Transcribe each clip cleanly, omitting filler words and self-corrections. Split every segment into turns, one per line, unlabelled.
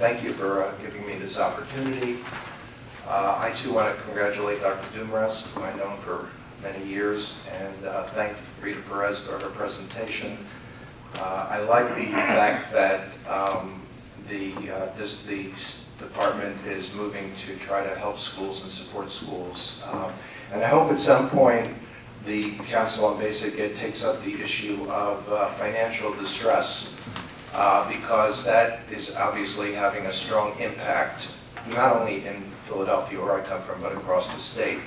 Thank you for giving me this opportunity. I too want to congratulate Dr. Dumras, whom I've known for many years, and thank Rita Perez for her presentation. I like the fact that the department is moving to try to help schools and support schools. And I hope at some point the Council on Basic Ed takes up the issue of financial distress, because that is obviously having a strong impact, not only in Philadelphia, where I come from, but across the state.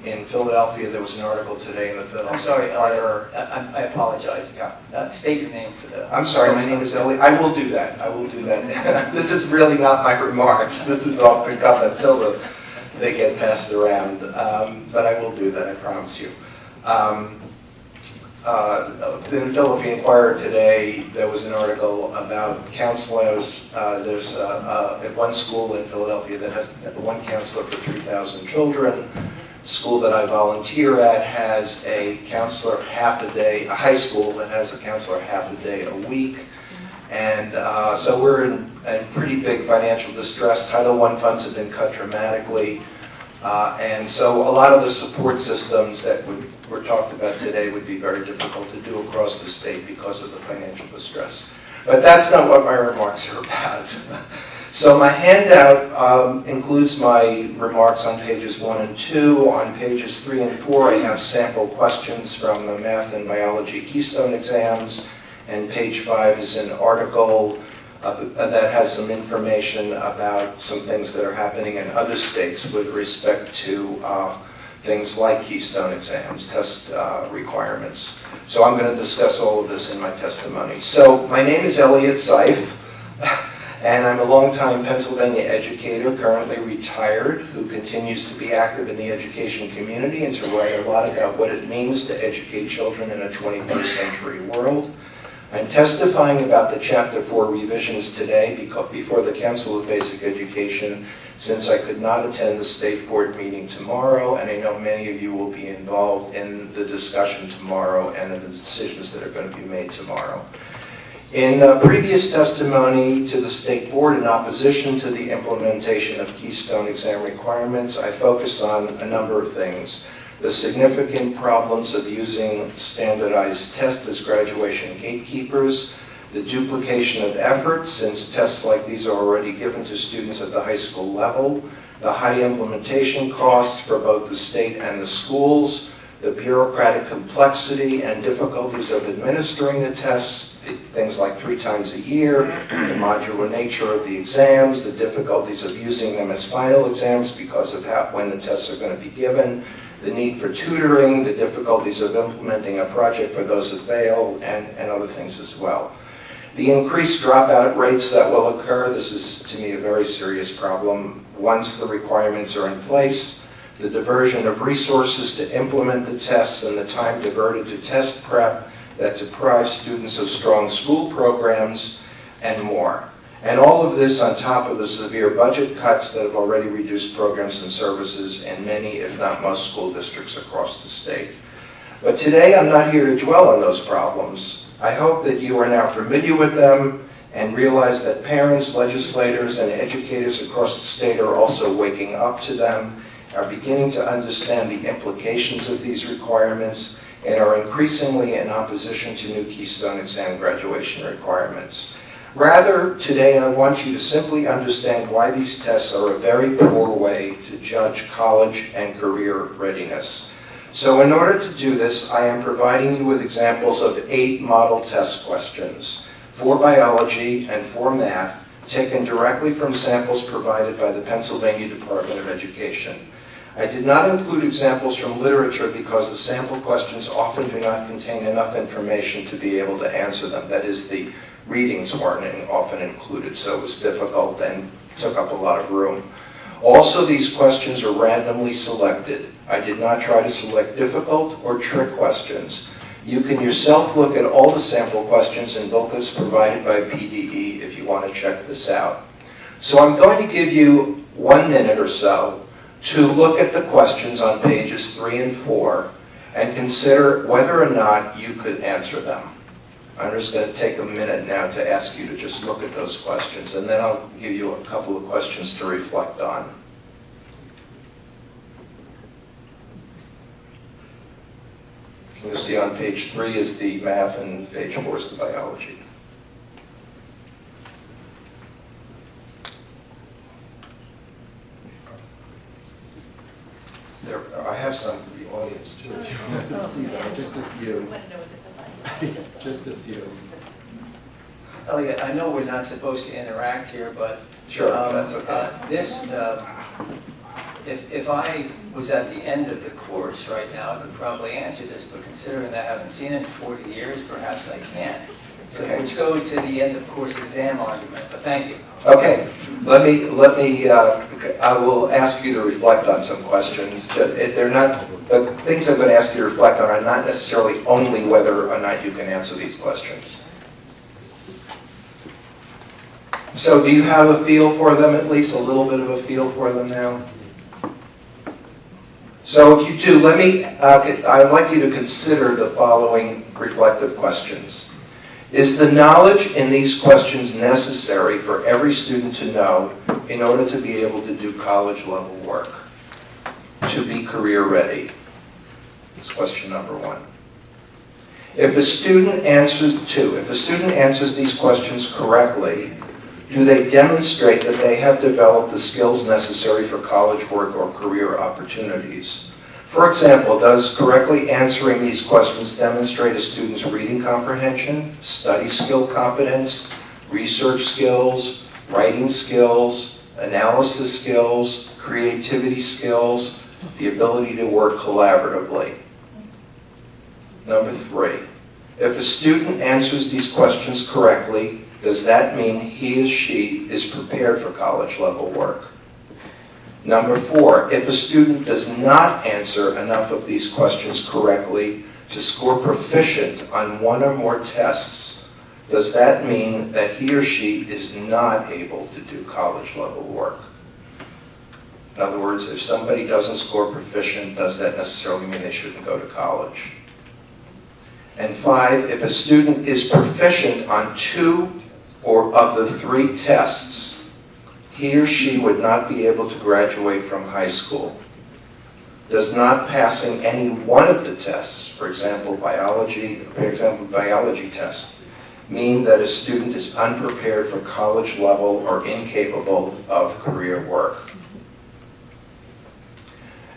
In Philadelphia, there was an article today in the Philadelphia.
I'm sorry, I apologize. State your name for the...
I'm sorry, my name is Elliot. I will do that. I will do that. This is really not my remarks. This is off the cuff until they get passed around. But I will do that, I promise you. In the Philadelphia Inquirer today, there was an article about counselors. There's at one school in Philadelphia that has one counselor for 3,000 children. The school that I volunteer at has a counselor half a day, a high school that has a counselor half a day a week. And so we're in pretty big financial distress. Title I funds have been cut dramatically. And so a lot of the support systems that were talked about today would be very difficult to do across the state because of the financial distress. But that's not what my remarks are about. So my handout includes my remarks on pages 1 and 2. On pages 3 and 4, I have sample questions from the math and biology Keystone exams. And page 5 is an article that has some information about some things that are happening in other states with respect to things like Keystone exams, test requirements. So I'm going to discuss all of this in my testimony. So my name is Elliot Seif, and I'm a longtime Pennsylvania educator, currently retired, who continues to be active in the education community and to write a lot about what it means to educate children in a 21st century world. I'm testifying about the Chapter 4 revisions today before the Council of Basic Education, since I could not attend the State Board meeting tomorrow, and I know many of you will be involved in the discussion tomorrow and in the decisions that are going to be made tomorrow. In previous testimony to the State Board in opposition to the implementation of Keystone exam requirements, I focused on a number of things. The significant problems of using standardized tests as graduation gatekeepers, the duplication of effort, since tests like these are already given to students at the high school level, the high implementation costs for both the state and the schools, the bureaucratic complexity and difficulties of administering the tests, things like 3 times a year, the modular nature of the exams, the difficulties of using them as final exams because of when the tests are going to be given, the need for tutoring, the difficulties of implementing a project for those who fail, and other things as well. The increased dropout rates that will occur, this is to me a very serious problem, once the requirements are in place, the diversion of resources to implement the tests and the time diverted to test prep that deprives students of strong school programs, and more. And all of this on top of the severe budget cuts that have already reduced programs and services in many, if not most, school districts across the state. But today I'm not here to dwell on those problems. I hope that you are now familiar with them and realize that parents, legislators, and educators across the state are also waking up to them, are beginning to understand the implications of these requirements, and are increasingly in opposition to new Keystone exam graduation requirements. Rather, today I want you to simply understand why these tests are a very poor way to judge college and career readiness. So in order to do this, I am providing you with examples of 8 model test questions, 4 biology and 4 math, taken directly from samples provided by the Pennsylvania Department of Education. I did not include examples from literature because the sample questions often do not contain enough information to be able to answer them. That is, the readings weren't often included, so it was difficult and took up a lot of room. Also, these questions are randomly selected. I did not try to select difficult or trick questions. You can yourself look at all the sample questions in booklets provided by PDE if you want to check this out. So I'm going to give you 1 minute or so to look at the questions on pages 3 and 4 and consider whether or not you could answer them. I'm just going to take a minute now to ask you to just look at those questions, and then I'll give you a couple of questions to reflect on. You'll see on page 3 is the math and page 4 is the biology. There, I have some for the audience too, if you want to see that, just a few. Just a few.
Elliot, I know we're not supposed to interact here, but
Sure, that's okay.
If I was at the end of the course right now, I could probably answer this, but considering that I haven't seen it in 40 years, perhaps I can't. So,
Okay.
Which goes to the end of course exam argument, but thank you.
Okay, I will ask you to reflect on some questions. They're not, the things I'm going to ask you to reflect on are not necessarily only whether or not you can answer these questions. So do you have a feel for them, at least a little bit of a feel for them now? So if you do, I'd like you to consider the following reflective questions. Is the knowledge in these questions necessary for every student to know in order to be able to do college level work, to be career ready? That's question number 1. If a student answers these questions correctly, do they demonstrate that they have developed the skills necessary for college work or career opportunities? For example, does correctly answering these questions demonstrate a student's reading comprehension, study skill competence, research skills, writing skills, analysis skills, creativity skills, the ability to work collaboratively? Number 3, if a student answers these questions correctly, does that mean he or she is prepared for college level work? Number 4, if a student does not answer enough of these questions correctly to score proficient on one or more tests, does that mean that he or she is not able to do college level work? In other words, if somebody doesn't score proficient, does that necessarily mean they shouldn't go to college? And 5, if a student is proficient on 2 or of the 3 tests, he or she would not be able to graduate from high school. Does not passing any one of the tests, for example, biology test, mean that a student is unprepared for college level or incapable of career work?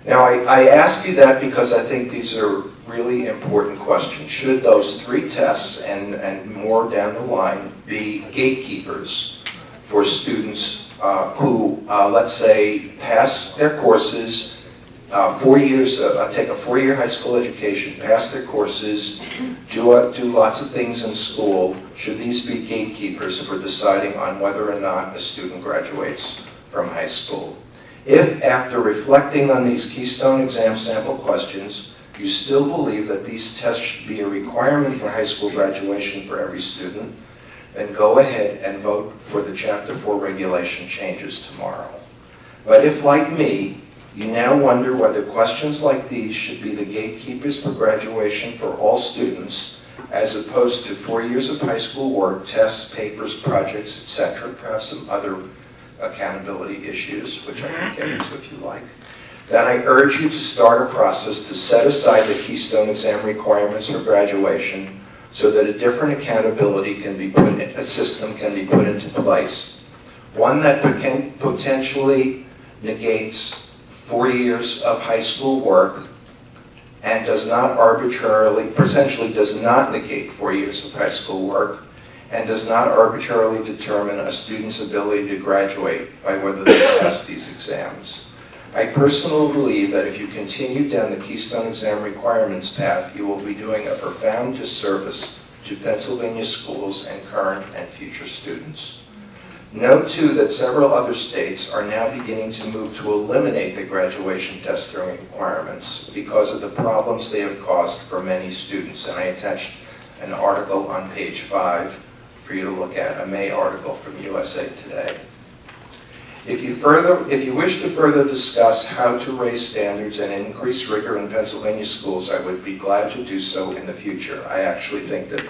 Now, I ask you that because I think these are really important questions. Should those 3 tests and more down the line be gatekeepers for students who, let's say, pass their courses, 4 years, take a 4-year high school education, pass their courses, do lots of things in school? Should these be gatekeepers for deciding on whether or not a student graduates from high school? If, after reflecting on these Keystone exam sample questions, you still believe that these tests should be a requirement for high school graduation for every student, then go ahead and vote for the Chapter 4 regulation changes tomorrow. But if, like me, you now wonder whether questions like these should be the gatekeepers for graduation for all students, as opposed to 4 years of high school work, tests, papers, projects, etc., perhaps some other accountability issues, which I can get into if you like, then I urge you to start a process to set aside the Keystone exam requirements for graduation so that a different accountability can be put in, a system can be put into place. One that potentially negates 4 years of high school work and does not potentially does not negate 4 years of high school work and does not arbitrarily determine a student's ability to graduate by whether they pass these exams. I personally believe that if you continue down the Keystone exam requirements path, you will be doing a profound disservice to Pennsylvania schools and current and future students. Note, too, that several other states are now beginning to move to eliminate the graduation testing requirements because of the problems they have caused for many students. And I attached an article on page 5 for you to look at, a May article from USA Today. If you wish to further discuss how to raise standards and increase rigor in Pennsylvania schools, I would be glad to do so in the future. I actually think that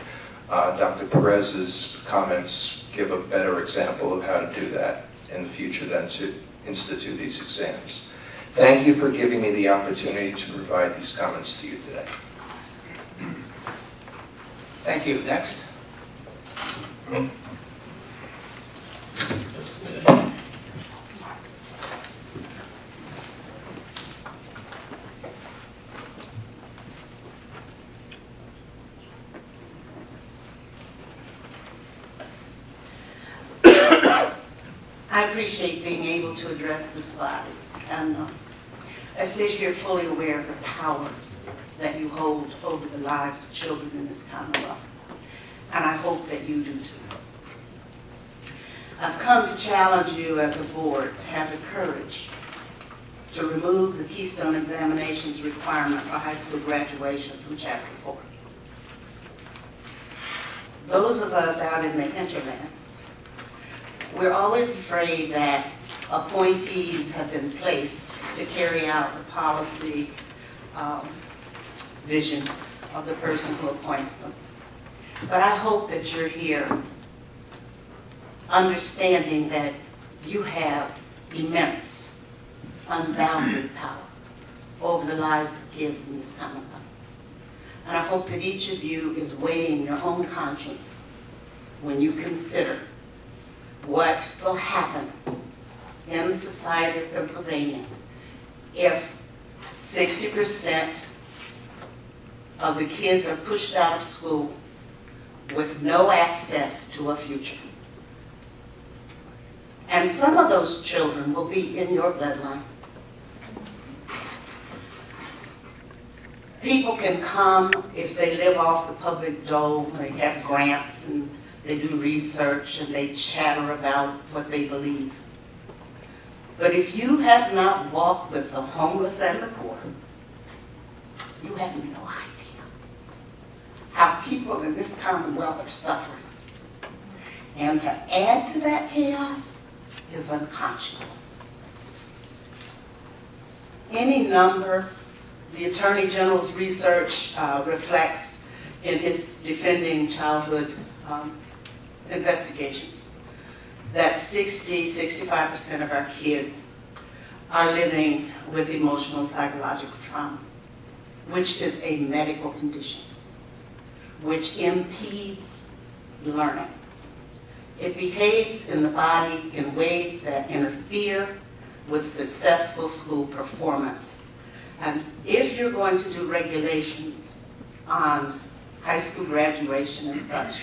Dr. Perez's comments give a better example of how to do that in the future than to institute these exams. Thank you for giving me the opportunity to provide these comments to you today.
Thank you. Next.
I appreciate being able to address this body, and I sit here fully aware of the power that you hold over the lives of children in this Commonwealth, and I hope that you do too. I've come to challenge you as a board to have the courage to remove the Keystone Examinations requirement for high school graduation from Chapter 4. Those of us out in the hinterland, we're always afraid that appointees have been placed to carry out the policy vision of the person who appoints them. But I hope that you're here understanding that you have immense, unbounded power over the lives of kids in this Commonwealth. And I hope that each of you is weighing your own conscience when you consider what will happen in the society of Pennsylvania if 60% of the kids are pushed out of school with no access to a future. And some of those children will be in your bloodline. People can come if they live off the public dole, they have grants and they do research and they chatter about what they believe. But if you have not walked with the homeless and the poor, you have no idea how people in this Commonwealth are suffering. And to add to that chaos is unconscionable. Any number, the Attorney General's research reflects in his Defending Childhood investigations that 60–65% of our kids are living with emotional and psychological trauma, which is a medical condition, which impedes learning. It behaves in the body in ways that interfere with successful school performance. And if you're going to do regulations on high school graduation and such,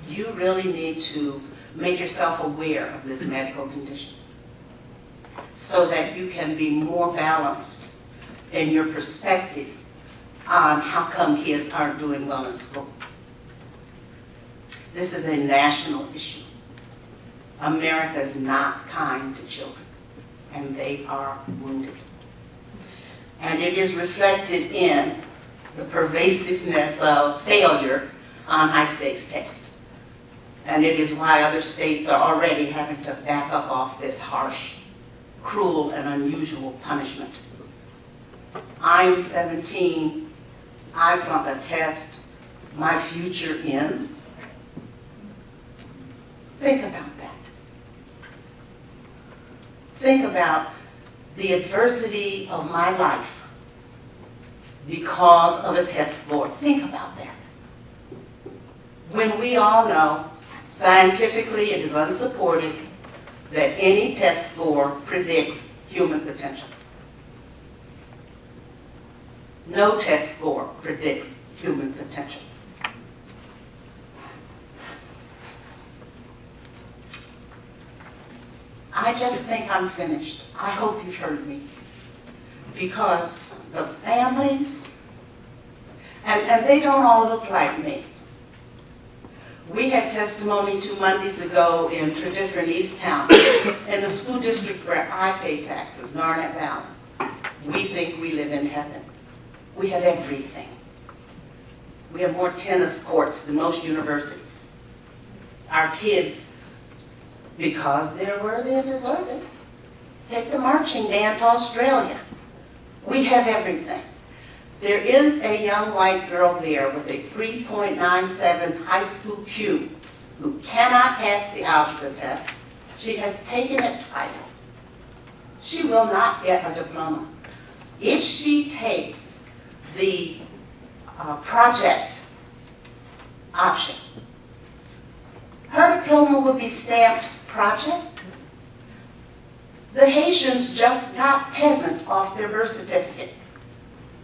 you really need to make yourself aware of this medical condition so that you can be more balanced in your perspectives on how come kids aren't doing well in school. This is a national issue. America is not kind to children, and they are wounded. And it is reflected in the pervasiveness of failure on high-stakes tests. And it is why other states are already having to back up off this harsh, cruel, and unusual punishment. I'm 17, I flunk a test, my future ends. Think about that. Think about the adversity of my life because of a test score. Think about that. When we all know, scientifically it is unsupported, that any test score predicts human potential. No test score predicts human potential. I just think I'm finished. I hope you've heard me. Because the families, and they don't all look like me. We had testimony 2 Mondays ago in Tredyffrin Easttown, in the school district where I pay taxes, Narnet Valley. We think we live in heaven. We have everything. We have more tennis courts than most universities. Our kids, because they're worthy and deserving, take the marching band to Australia. We have everything. There is a young white girl there with a 3.97 high school Q who cannot pass the algebra test. She has taken it twice. She will not get a diploma. If she takes the project option, her diploma will be stamped project. The Haitians just got peasant off their birth certificate.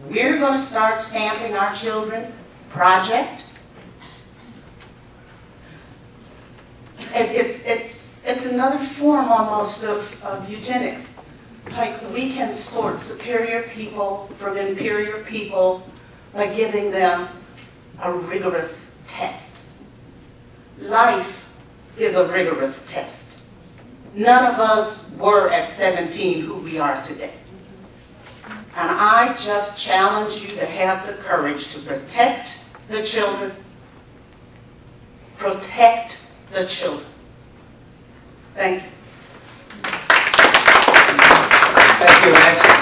We're going to start stamping our children project. It's another form almost of eugenics. Like, we can sort superior people from inferior people by giving them a rigorous test. Life is a rigorous test. None of us were at 17 who we are today. And I just challenge you to have the courage to protect the children. Protect the children. Thank you.
Thank you, Max.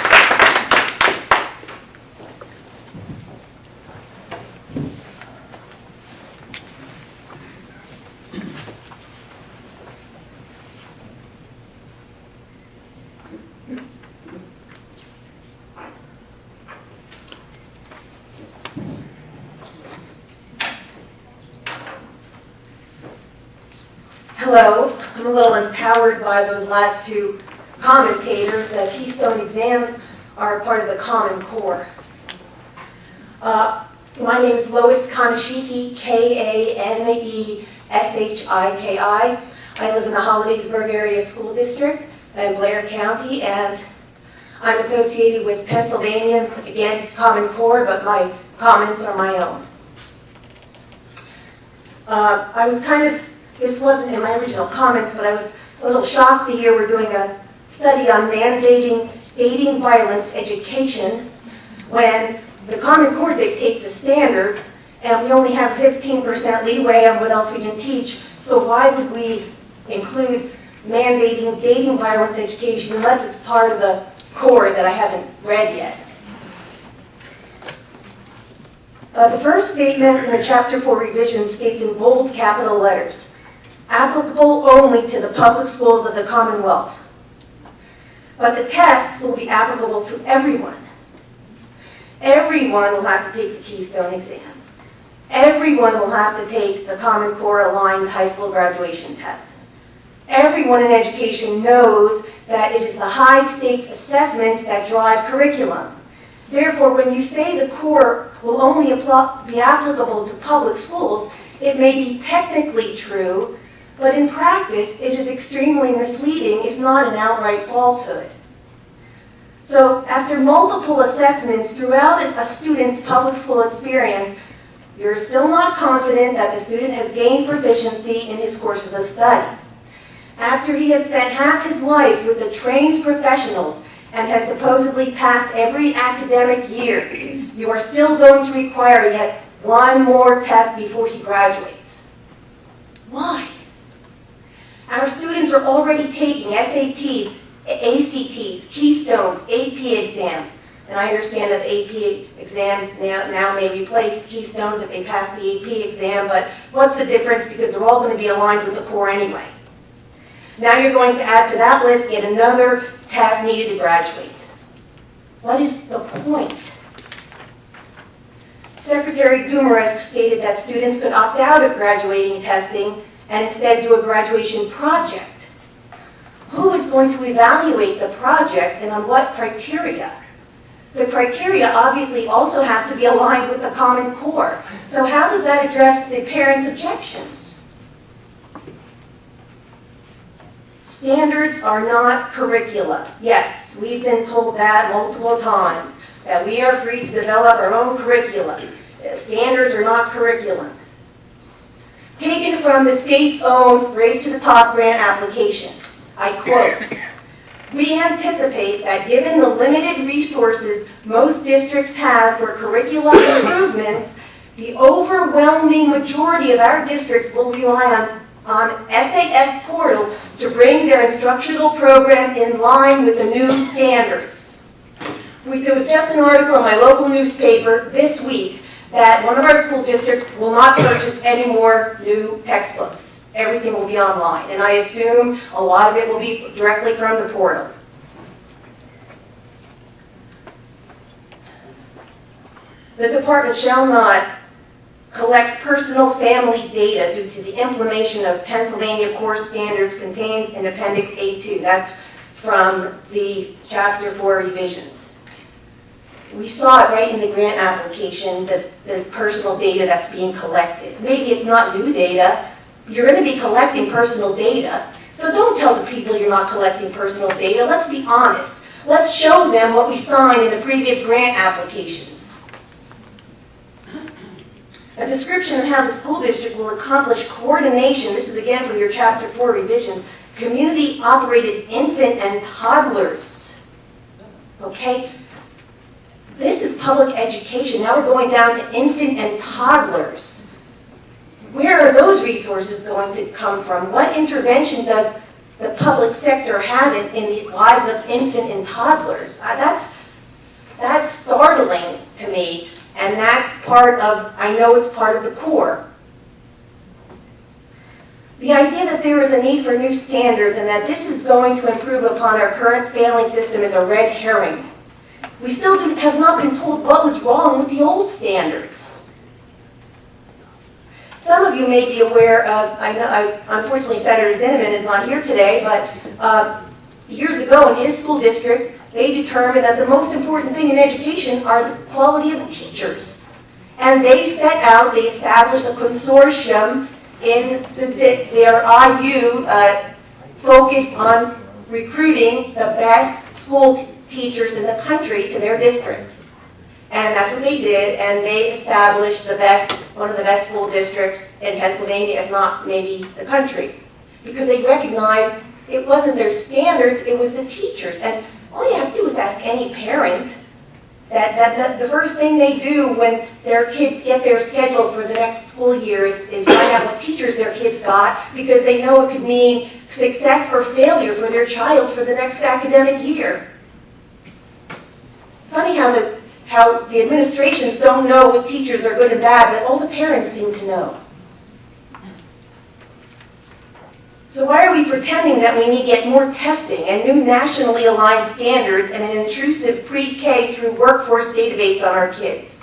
Hello, I'm a little empowered by those last two commentators. The Keystone exams are part of the Common Core. My name is Lois Kaneshiki, Kaneshiki. I live in the Hollidaysburg Area School District in Blair County, and I'm associated with Pennsylvanians Against Common Core, but my comments are my own. This wasn't in my original comments, but I was a little shocked to hear we're doing a study on mandating dating violence education when the Common Core dictates the standards and we only have 15% leeway on what else we can teach. So why would we include mandating dating violence education unless it's part of the core that I haven't read yet? The first statement in the Chapter 4 revision states in bold capital letters, applicable only to the public schools of the Commonwealth. But the tests will be applicable to everyone. Everyone will have to take the Keystone exams. Everyone will have to take the Common Core aligned high school graduation test. Everyone in education knows that it is the high stakes assessments that drive curriculum. Therefore, when you say the core will only be applicable to public schools, it may be technically true, but in practice, it is extremely misleading, if not an outright falsehood. So, after multiple assessments throughout a student's public school experience, you're still not confident that the student has gained proficiency in his courses of study. After he has spent half his life with the trained professionals and has supposedly passed every academic year, you are still going to require yet one more test before he graduates. Why? Our students are already taking SATs, ACTs, Keystones, AP exams. And I understand that the AP exams now may replace Keystones if they pass the AP exam, but what's the difference because they're all going to be aligned with the core anyway. Now you're going to add to that list yet another test needed to graduate. What is the point? Secretary Dumaresque stated that students could opt out of graduating testing and instead do a graduation project. Who is going to evaluate the project and on what criteria? The criteria obviously also has to be aligned with the Common Core. So how does that address the parents' objections? Standards are not curricula. Yes, we've been told that multiple times, that we are free to develop our own curricula. Standards are not curriculum. Taken from the state's own Race to the Top grant application, I quote, "We anticipate that given the limited resources most districts have for curriculum improvements, the overwhelming majority of our districts will rely on SAS portal to bring their instructional program in line with the new standards. We there was just an article in my local newspaper this week that one of our school districts will not purchase any more new textbooks. Everything will be online, and I assume a lot of it will be directly from the portal. The department shall not collect personal family data due to the implementation of Pennsylvania core standards contained in Appendix A2. That's from the Chapter 4 revisions. We saw it right in the grant application, the personal data that's being collected. Maybe it's not new data. You're going to be collecting personal data. So don't tell the people you're not collecting personal data. Let's be honest. Let's show them what we signed in the previous grant applications. A description of how the school district will accomplish coordination, this is again from your Chapter 4 revisions, community-operated infant and toddlers. Okay? This is public education. Now we're going down to infant and toddlers. Where are those resources going to come from? What intervention does the public sector have in the lives of infant and toddlers? That's startling to me. And that's part of, I know it's part of the core. The idea that there is a need for new standards and that this is going to improve upon our current failing system is a red herring. We still have not been told what was wrong with the old standards. Some of you may be aware of, unfortunately Senator Dinniman is not here today, but years ago in his school district, they determined that the most important thing in education are the quality of the teachers. And they set out, they established a consortium in their IU focused on recruiting the best school teachers in the country to their district. And that's what they did, and they established one of the best school districts in Pennsylvania, if not maybe the country. Because they recognized it wasn't their standards, it was the teachers. And all you have to do is ask any parent that the first thing they do when their kids get their schedule for the next school year is find out what teachers their kids got, because they know it could mean success or failure for their child for the next academic year. Funny how the administrations don't know what teachers are good and bad, but all the parents seem to know. So why are we pretending that we need to get more testing and new nationally aligned standards and an intrusive pre-K through workforce database on our kids?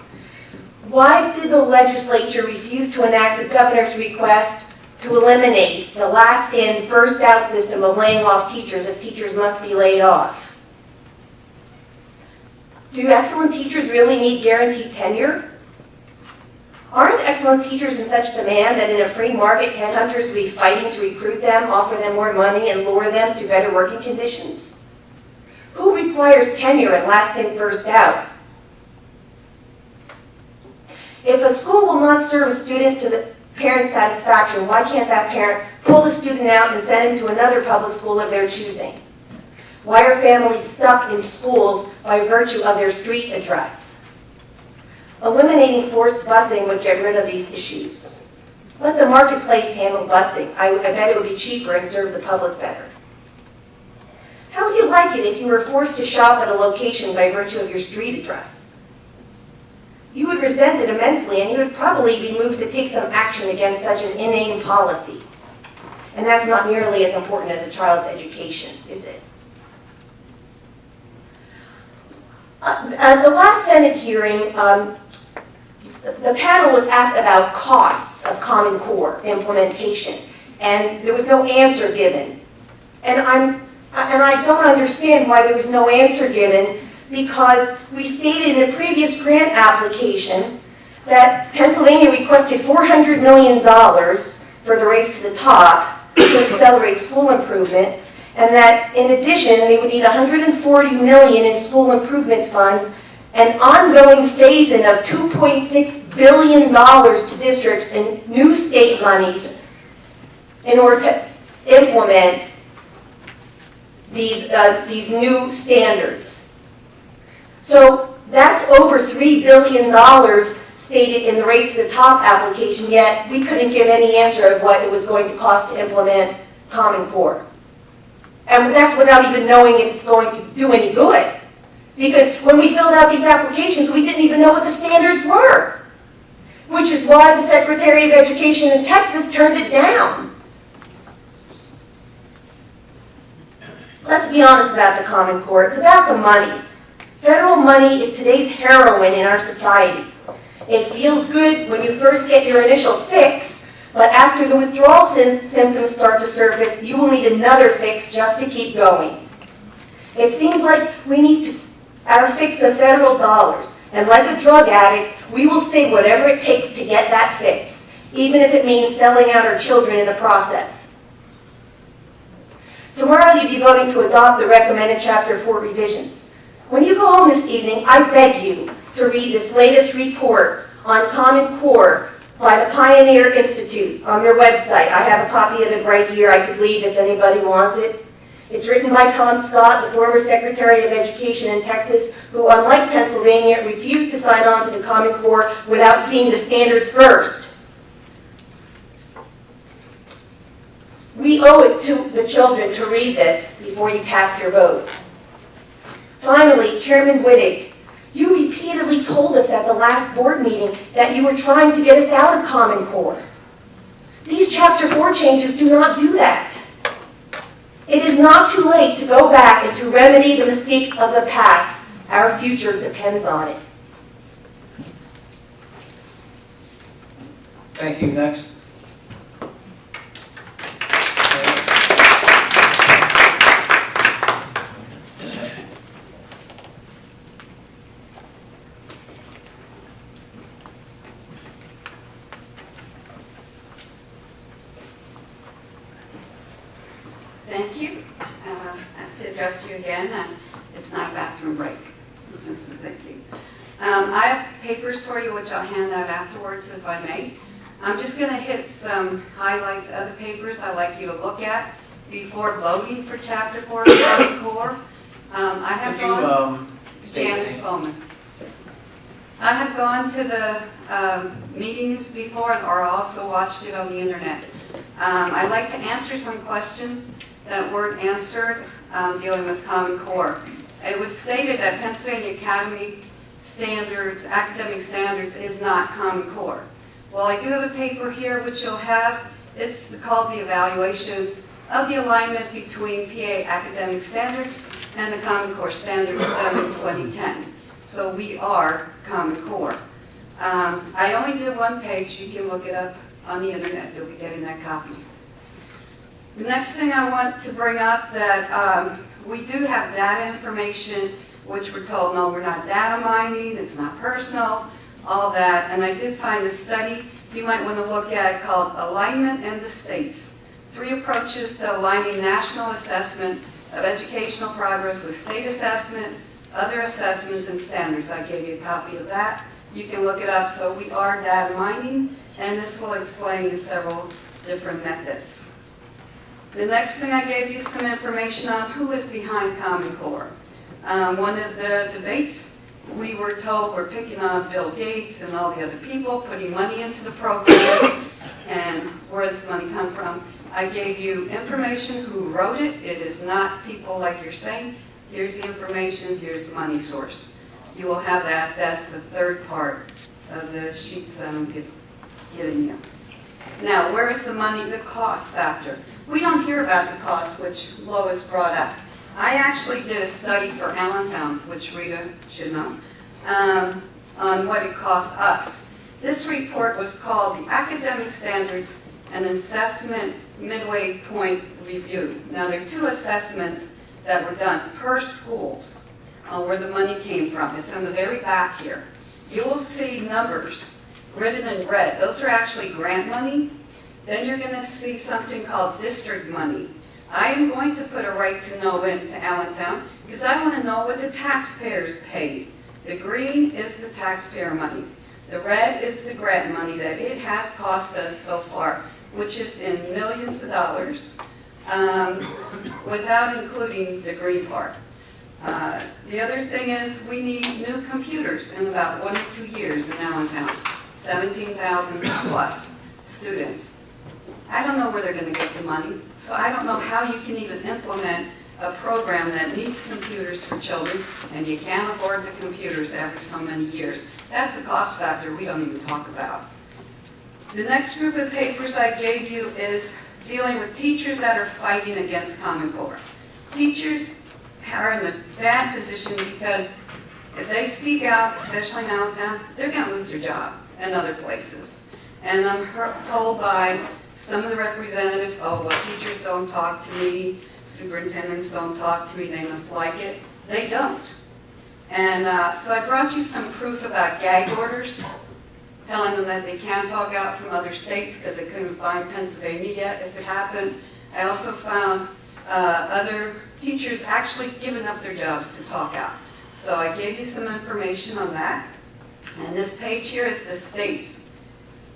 Why did the legislature refuse to enact the governor's request to eliminate the last in, first out system of laying off teachers if teachers must be laid off? Do excellent teachers really need guaranteed tenure? Aren't excellent teachers in such demand that in a free market, headhunters will be fighting to recruit them, offer them more money, and lure them to better working conditions? Who requires tenure and last in, first out? If a school will not serve a student to the parent's satisfaction, why can't that parent pull the student out and send him to another public school of their choosing? Why are families stuck in schools by virtue of their street address? Eliminating forced busing would get rid of these issues. Let the marketplace handle busing. I bet it would be cheaper and serve the public better. How would you like it if you were forced to shop at a location by virtue of your street address? You would resent it immensely, and you would probably be moved to take some action against such an inane policy. And that's not nearly as important as a child's education, is it? At the last Senate hearing, the panel was asked about costs of Common Core implementation, and there was no answer given. And I don't understand why there was no answer given, because we stated in a previous grant application that Pennsylvania requested $400 million for the race to the top to accelerate school improvement, and that in addition they would need $140 million in school improvement funds, an ongoing phase-in of $2.6 billion to districts and new state monies in order to implement these new standards. So that's over $3 billion stated in the Race to the Top application, yet we couldn't give any answer of what it was going to cost to implement Common Core. And that's without even knowing if it's going to do any good. Because when we filled out these applications, we didn't even know what the standards were, which is why the Secretary of Education in Texas turned it down. Let's be honest about the Common Core. It's about the money. Federal money is today's heroin in our society. It feels good when you first get your initial fix, but after the withdrawal symptoms start to surface, you will need another fix just to keep going. It seems like we need our fix of federal dollars, and like a drug addict, we will say whatever it takes to get that fix, even if it means selling out our children in the process. Tomorrow you'll be voting to adopt the recommended Chapter 4 revisions. When you go home this evening, I beg you to read this latest report on Common Core by the Pioneer Institute on their website. I have a copy of it right here. I could leave if anybody wants it. It's written by Tom Scott, the former Secretary of Education in Texas, who, unlike Pennsylvania, refused to sign on to the Common Core without seeing the standards first. We owe it to the children to read this before you cast your vote. Finally, Chairman Wittig, you repeatedly told us at the last board meeting that you were trying to get us out of Common Core. These Chapter 4 changes do not do that. It is not too late to go back and to remedy the mistakes of the past. Our future depends on it.
Thank you. Next.
Thank you. To address you again, and it's not a bathroom break. So thank you. I have papers for you, which I'll hand out afterwards, if I may. I'm just going to hit some highlights of the papers I'd like you to look at before voting for Chapter 4 of Common Core. I have gone. Janice Bowman. I have gone to the meetings before, or also watched it on the internet. I'd like to answer some questions that weren't answered dealing with Common Core. It was stated that Pennsylvania Academy standards, academic standards, is not Common Core. Well, I do have a paper here which you'll have. It's called the Evaluation of the Alignment between PA Academic Standards and the Common Core Standards done in 2010. So we are Common Core. I only did one page. You can look it up on the internet. You'll be getting that copy. The next thing I want to bring up that we do have data information, which we're told, no, we're not data mining, it's not personal, all that. And I did find a study you might want to look at called Alignment and the States. 3 approaches to aligning national assessment of educational progress with state assessment, other assessments, and standards. I gave you a copy of that. You can look it up. So we are data mining, and this will explain the several different methods. The next thing I gave you some information on who is behind Common Core. One of the debates, we were told we're picking on Bill Gates and all the other people, putting money into the program, and where does the money come from? I gave you information who wrote it. It is not people like you're saying. Here's the information, here's the money source. You will have that. That's the third part of the sheets that I'm giving you. Now, where is the money, the cost factor? We don't hear about the cost, which Lois brought up. I actually did a study for Allentown, which Rita should know, on what it cost us. This report was called the Academic Standards and Assessment Midway Point Review. Now, there are 2 assessments that were done per schools where the money came from. It's on the very back here. You will see numbers written in red. Those are actually grant money. Then you're going to see something called district money. I am going to put a right to know into Allentown because I want to know what the taxpayers paid. The green is the taxpayer money. The red is the grant money that it has cost us so far, which is in millions of dollars, without including the green part. The other thing is we need new computers in about 1 or 2 years in Allentown, 17,000 plus students. I don't know where they're going to get the money, so I don't know how you can even implement a program that needs computers for children, and you can't afford the computers every so many years. That's a cost factor we don't even talk about. The next group of papers I gave you is dealing with teachers that are fighting against Common Core. Teachers are in a bad position because if they speak out, especially now in town, they're going to lose their job and other places. And I'm told by some of the representatives, oh, well, teachers don't talk to me, superintendents don't talk to me, they must like it. They don't. And so I brought you some proof about gag orders, telling them that they can't talk out from other states because they couldn't find Pennsylvania yet if it happened. I also found other teachers actually giving up their jobs to talk out. So I gave you some information on that. And this page here is the states.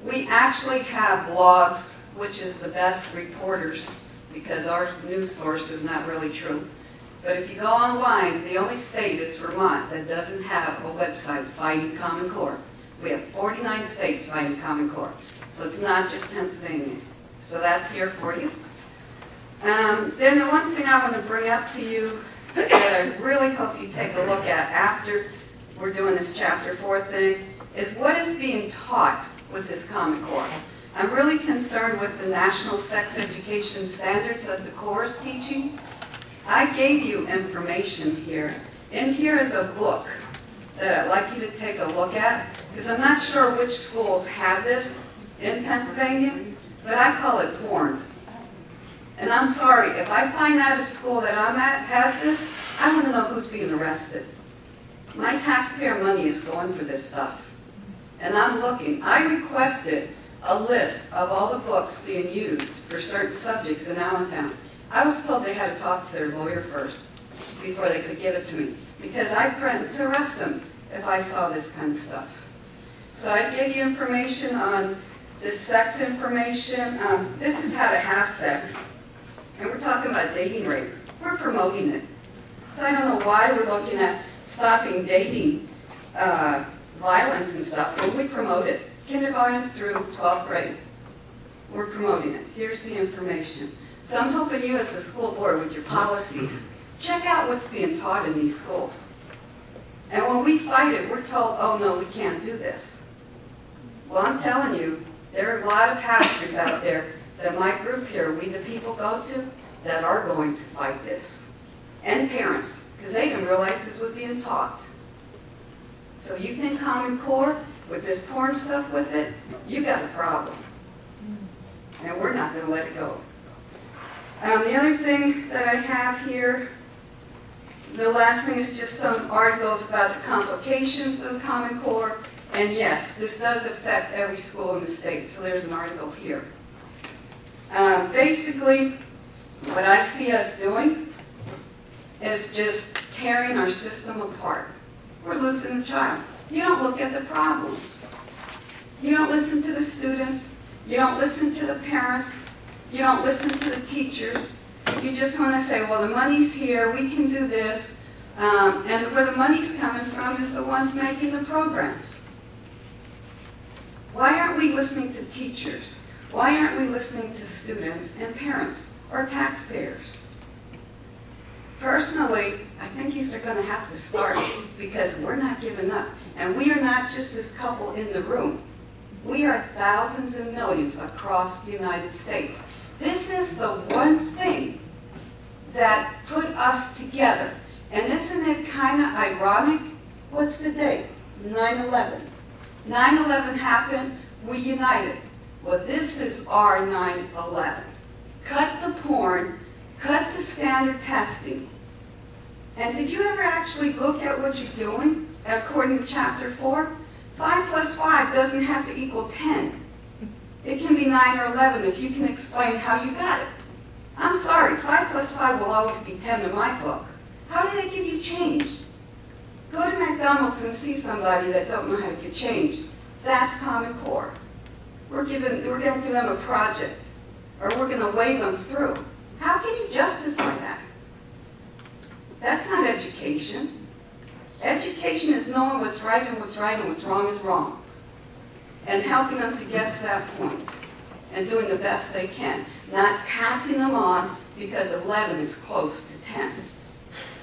We actually have blogs, which is the best reporters, because our news source is not really true. But if you go online, the only state is Vermont that doesn't have a website fighting Common Core. We have 49 states fighting Common Core. So it's not just Pennsylvania. So that's here for you. Then the one thing I want to bring up to you that I really hope you take a look at after we're doing this Chapter 4 thing is what is being taught with this Common Core. I'm really concerned with the National Sex Education Standards that the Core is teaching. I gave you information here. In here is a book that I'd like you to take a look at, because I'm not sure which schools have this in Pennsylvania, but I call it porn. And I'm sorry, if I find out a school that I'm at has this, I want to know who's being arrested. My taxpayer money is going for this stuff. And I'm looking. I requested a list of all the books being used for certain subjects in Allentown. I was told they had to talk to their lawyer first before they could give it to me, because I threatened to arrest them if I saw this kind of stuff. So I gave you information on the sex information. This is how to have sex. And we're talking about dating rape. We're promoting it. So I don't know why we're looking at stopping dating violence and stuff when we promote it. Kindergarten through 12th grade. We're promoting it. Here's the information. So I'm hoping you as a school board with your policies, check out what's being taught in these schools. And when we fight it, we're told, oh no, we can't do this. Well, I'm telling you, there are a lot of pastors out there that my group here, We the People, go to, that are going to fight this. And parents, because they didn't realize this was being taught. So you think Common Core, with this porn stuff with it, you got a problem. And we're not going to let it go. The other thing that I have here, the last thing is just some articles about the complications of the Common Core. And yes, this does affect every school in the state, so there's an article here. Basically, what I see us doing is just tearing our system apart. We're losing the child. You don't look at the problems. You don't listen to the students. You don't listen to the parents. You don't listen to the teachers. You just want to say, well, the money's here, we can do this. And where the money's coming from is the ones making the programs. Why aren't we listening to teachers? Why aren't we listening to students and parents or taxpayers? Personally, I think these are going to have to start because we're not giving up. And we are not just this couple in the room. We are thousands and millions across the United States. This is the one thing that put us together. And isn't it kind of ironic? What's the date? 9/11. 9/11 happened, we united. Well, this is our 9/11. Cut the porn, cut the standard testing. And did you ever actually look at what you're doing according to Chapter 4? 5 plus 5 doesn't have to equal 10. It can be 9 or 11 if you can explain how you got it. I'm sorry, 5 plus 5 will always be 10 in my book. How do they give you change? Go to McDonald's and see somebody that don't know how to get change. That's Common Core. We're going to give them a project, or we're going to weigh them through. How can you justify that? That's not education. Education is knowing what's right and what's right and what's wrong is wrong. And helping them to get to that point and doing the best they can. Not passing them on because 11 is close to 10.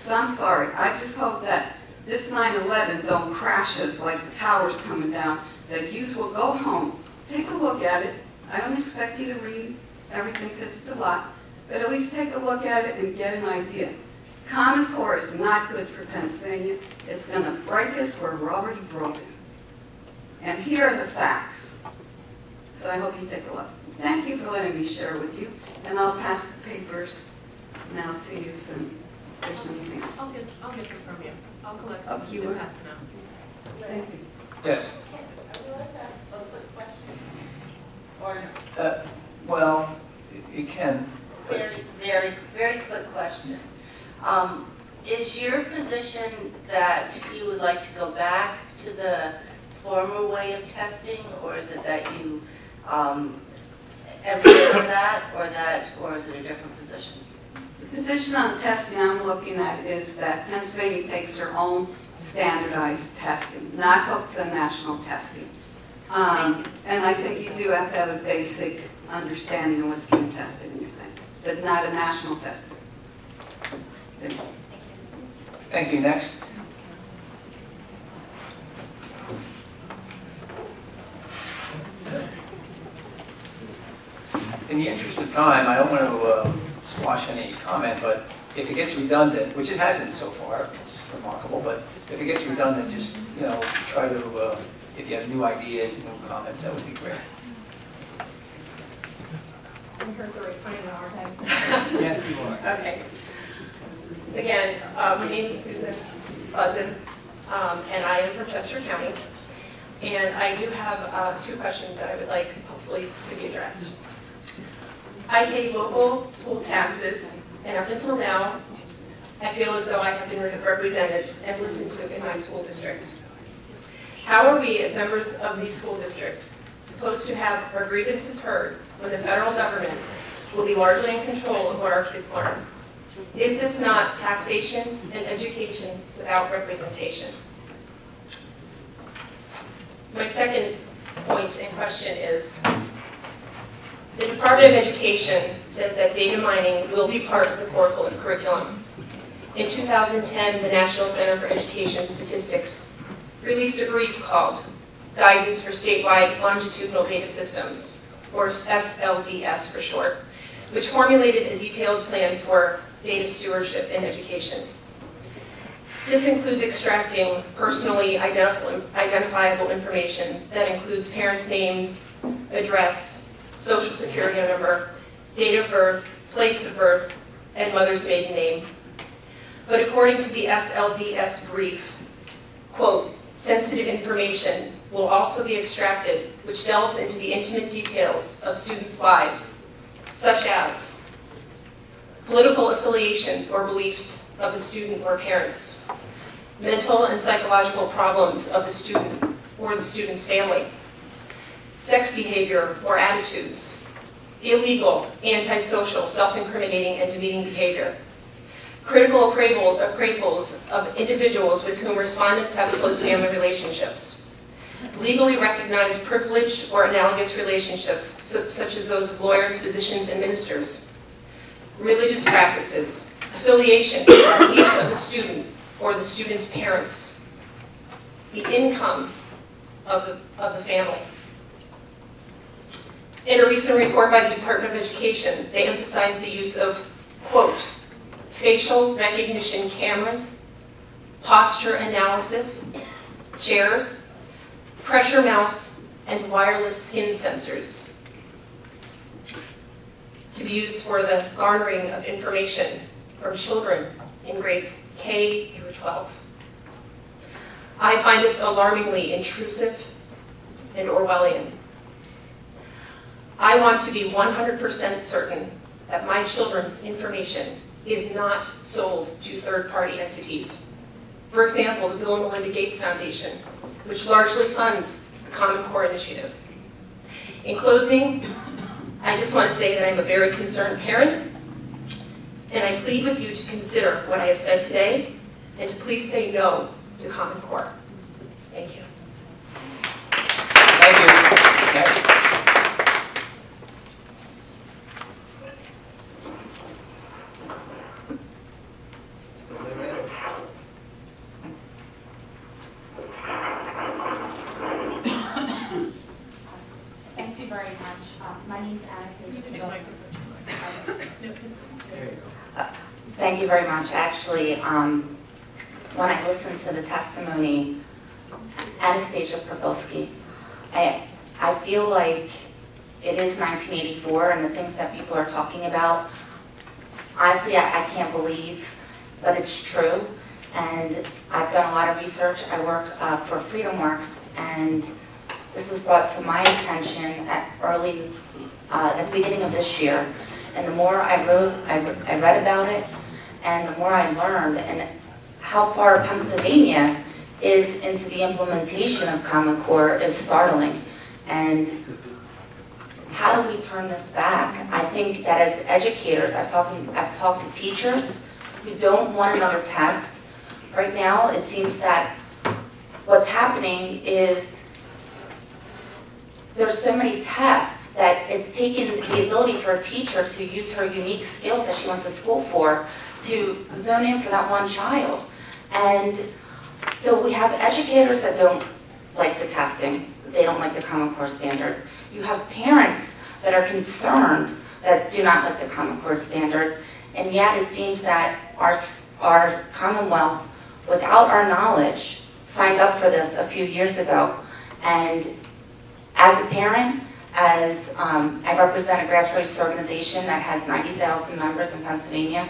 So I'm sorry, I just hope that this 9/11 don't crash us like the towers coming down, that youth will go home, take a look at it. I don't expect you to read everything because it's a lot, but at least take a look at it and get an idea. Common Core is not good for Pennsylvania. It's going to break us where we're already broken. And here are the facts. So I hope you take a look. Thank you for letting me share with you, and I'll pass the papers now to you, so if there's anything else.
I'll get them from you. I'll collect
Oh,
them
you
and
will?
pass them out.
Thank you.
Yes.
I would like to ask a quick question. Or no?
Well, you can. but-
Very quick question. Is your position that you would like to go back to the former way of testing, or is it that you emphasize that, or is it a different position?
The position on testing I'm looking at is that Pennsylvania takes their own standardized testing, not hooked to national testing. And I think you do have to have a basic understanding of what's being tested in your thing, but not a national testing. Thank you.
Thank you. Next. In the interest of time, I don't want to squash any comment, but if it gets redundant, which it hasn't so far, it's remarkable, but if it gets redundant, just, try to, if you have new ideas, new comments, that would be great.
I'm here for finding our head.
Yes, you are.
Okay. Again, my name is Susan Buzzin, and I am from Chester County. And I do have 2 questions that I would like, hopefully, to be addressed. I pay local school taxes, and up until now, I feel as though I have been represented and listened to in my school district. How are we, as members of these school districts, supposed to have our grievances heard when the federal government will be largely in control of what our kids learn? Is this not taxation and education without representation? My second point in question is, the Department of Education says that data mining will be part of the core curriculum. In 2010, the National Center for Education Statistics released a brief called Guidance for Statewide Longitudinal Data Systems, or SLDS for short, which formulated a detailed plan for data stewardship in education. This includes extracting personally identifiable information that includes parents' names, address, social security number, date of birth, place of birth, and mother's maiden name. But according to the SLDS brief, quote, sensitive information will also be extracted which delves into the intimate details of students' lives, such as political affiliations or beliefs of the student or parents, mental and psychological problems of the student or the student's family, sex behavior or attitudes, illegal, antisocial, self-incriminating, and demeaning behavior, critical appraisals of individuals with whom respondents have close family relationships, legally recognized privileged or analogous relationships, such as those of lawyers, physicians, and ministers, religious practices, affiliation, beliefs of the student or the student's parents, the income of the family. In a recent report by the Department of Education, they emphasized the use of, quote, facial recognition cameras, posture analysis, chairs, pressure mouse, and wireless skin sensors to be used for the garnering of information from children in grades K through 12. I find this alarmingly intrusive and Orwellian. I want to be 100% certain that my children's information is not sold to third-party entities. For example, the Bill and Melinda Gates Foundation, which largely funds the Common Core initiative. In closing, I just want to say that I'm a very concerned parent, and I plead with you to consider what I have said today, and to please say no to Common Core. Thank you.
Thank you. Next.
need to ask
Thank you very much. Actually, when I listened to the testimony, Anastasia Probelski, I feel like it is 1984 and the things that people are talking about, honestly, I can't believe, but it's true. And I've done a lot of research. I work for FreedomWorks, and this was brought to my attention at the beginning of this year. And the more I read about it, and the more I learned, and how far Pennsylvania is into the implementation of Common Core is startling. And how do we turn this back? I think that as educators, I've talked to teachers who don't want another test. Right now, it seems that what's happening is there's so many tests that it's taken the ability for a teacher to use her unique skills that she went to school for to zone in for that one child. And so we have educators that don't like the testing, they don't like the Common Core standards. You have parents that are concerned that do not like the Common Core standards, and yet it seems that our Commonwealth, without our knowledge, signed up for this a few years ago. And as a parent, I represent a grassroots organization that has 90,000 members in Pennsylvania.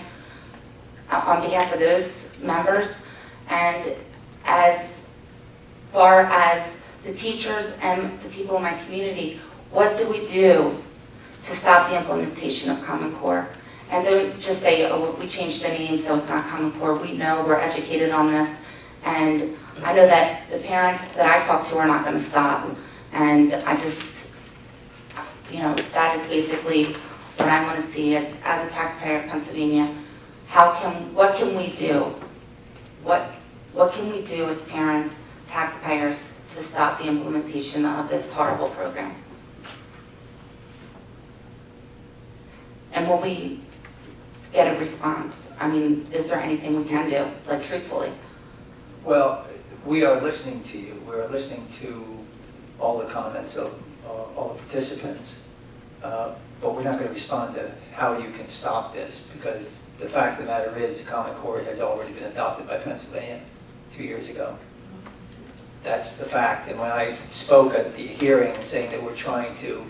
On behalf of those members, and as far as the teachers and the people in my community, what do we do to stop the implementation of Common Core? And don't just say, oh, we changed the name so it's not Common Core. We know, we're educated on this, and I know that the parents that I talk to are not going to stop. And I just, that is basically what I want to see as a taxpayer of Pennsylvania. What can we do? What can we do as parents, taxpayers, to stop the implementation of this horrible program? And will we get a response? I mean, is there anything we can do, like truthfully?
Well, we are listening to you. We're listening to all the comments of all the participants. But we're not going to respond to how you can stop this, because the fact of the matter is the Common Core has already been adopted by Pennsylvania 2 years ago. That's the fact. And when I spoke at the hearing saying that we're trying to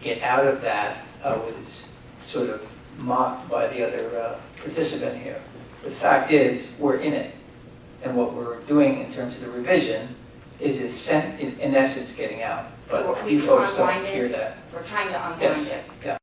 get out of that, I was sort of mocked by the other participant here. But the fact is, we're in it. And what we're doing in terms of the revision is in essence getting out. But
So
you folks don't
unwind it?
hear that.
We're trying to unwind
Yes.
it.
Yeah.